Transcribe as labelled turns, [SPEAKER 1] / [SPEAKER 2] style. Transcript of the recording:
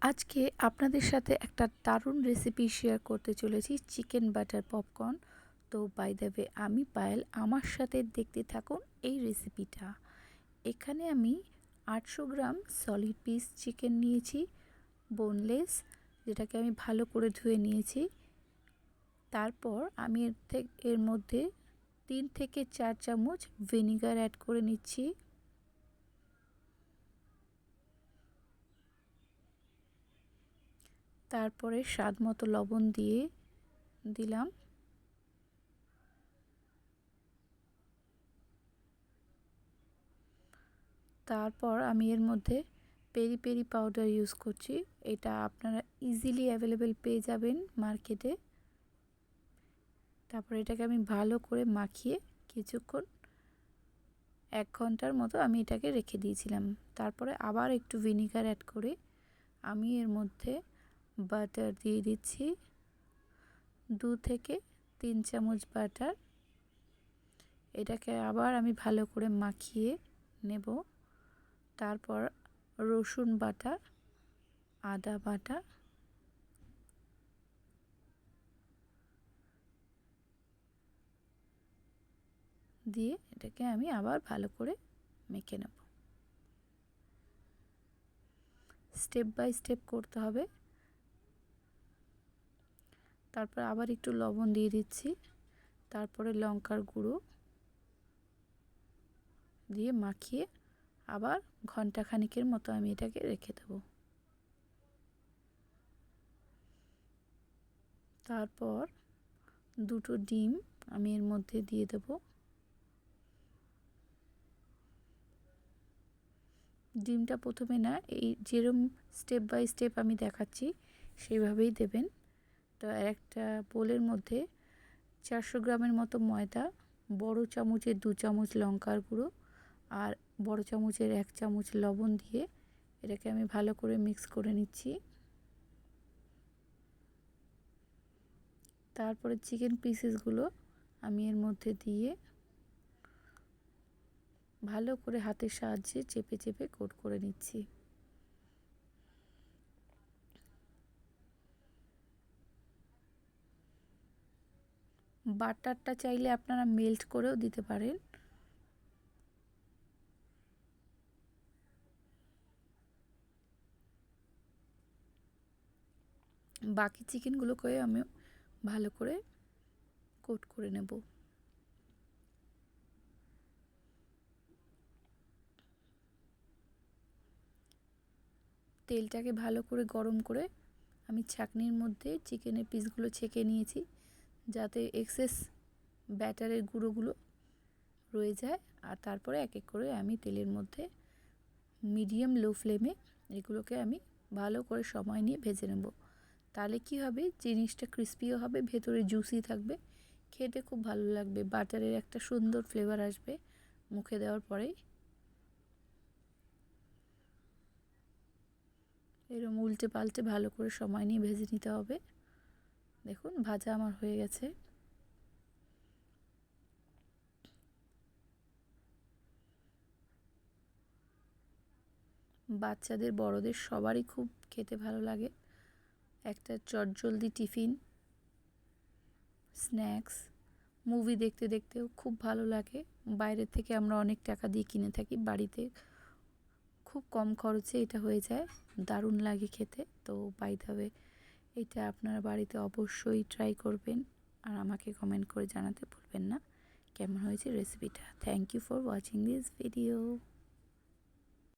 [SPEAKER 1] আজকে আপনাদের সাথে একটা দারুণ রেসিপি শেয়ার করতে চলেছি, চিকেন বাটার পপকর্ন। তো বাই দ্য ওয়ে, আমি পায়েল, আমার সাথে দেখতে থাকুন এই রেসিপিটা। এখানে আমি 800 গ্রাম সলিড পিস চিকেন নিয়েছি, বোনলেস, যেটাকে আমি ভালো করে ধুয়ে নিয়েছি। তারপর আমি এর মধ্যে 3 থেকে 4 চামচ ভিনিগার অ্যাড করে নিচ্ছি। তারপরে স্বাদ মতো লবণ দিয়ে দিলাম। তারপর আমি এর মধ্যে পেরি পেরি পাউডার ইউজ করছি। এটা আপনারা ইজিলি অ্যাভেলেবেল পেয়ে যাবেন মার্কেটে। তারপর এটাকে আমি ভালো করে মাখিয়ে কিছুক্ষণ 1 ঘন্টার মতো আমি এটাকে রেখে দিয়েছিলাম। তারপরে আবার একটু ভিনিগার অ্যাড করে আমি এর মধ্যে বাটার দিয়ে দিচ্ছি, 2 থেকে 3 চামচ বাটার। এটাকে আবার আমি ভালো করে মাখিয়ে নেব। তারপর রসুন বাটা, আদা বাটা, দিয়ে এটাকে আমি আবার ভালো করে মেখে নেব। স্টেপ বাই স্টেপ করতে হবে। তারপর আবার একটু লবণ দিয়ে দিচ্ছি, তারপরে লঙ্কার গুঁড়ো দিয়ে মাখিয়ে আবার ঘন্টাখানিকের মতো আমি এটাকে রেখে দেব। তারপর 2টো ডিম আমি এর মধ্যে দিয়ে দেব। ডিমটা প্রথমে না, এই যেরকম স্টেপ বাই স্টেপ আমি দেখাচ্ছি সেইভাবেই দেবেন। তো একটা বোলের মধ্যে 400 গ্রামের মতো ময়দা, বড় চামচের 2 চামচ লঙ্কার গুঁড়ো আর বড় চামচের 1 চামচ লবণ দিয়ে এটাকে আমি ভালো করে মিক্স করে নিচ্ছি। তারপরে চিকেন পিসেসগুলো আমি এর মধ্যে দিয়ে ভালো করে হাতের সাহায্যে চেপে চেপে কোট করে নিচ্ছি। বাটারটা চাইলে আপনারা মেল্ট করেও দিতে পারেন। বাকি চিকেনগুলোকে আমি ভালো করে কোট করে নেব। তেলটাকে ভালো করে গরম করে আমি ছাঁকনির মধ্যে চিকেনের পিসগুলো ছেঁকে নিয়েছি, যাতে এক্সেস ব্যাটারের গুঁড়োগুলো রয়ে যায়। আর তারপরে এক এক করে আমি তেলের মধ্যে মিডিয়াম লো ফ্লেমে এগুলোকে আমি ভালো করে সময় নিয়ে ভেজে নেব। তাহলে কি হবে, জিনিসটা ক্রিস্পিও হবে, ভেতরে জুসি থাকবে, খেতে খুব ভালো লাগবে, বাটারের একটা সুন্দর ফ্লেভার আসবে মুখে দেওয়ার পরেই। এরকম উল্টে পাল্টে ভালো করে সময় নিয়ে ভেজে নিতে হবে। দেখুন ভাজা আমার হয়ে গেছে। বাচ্চাদের বড়দের সবারই খুব খেতে ভালো লাগে। একটা চটজলদি টিফিন, স্ন্যাক্স, মুভি দেখতে দেখতেও খুব ভালো লাগে। বাইরের থেকে আমরা অনেক টাকা দিয়ে কিনে থাকি, বাড়িতে খুব কম খরচে এটা হয়ে যায়, দারুণ লাগে খেতে। তো বাই দ্য ওয়ে, এটা আপনারা বাড়িতে অবশ্যই ট্রাই করবেন আর আমাকে কমেন্ট করে জানাতে ভুলবেন না কেমন হয়েছে রেসিপিটা। Thank you for watching this video.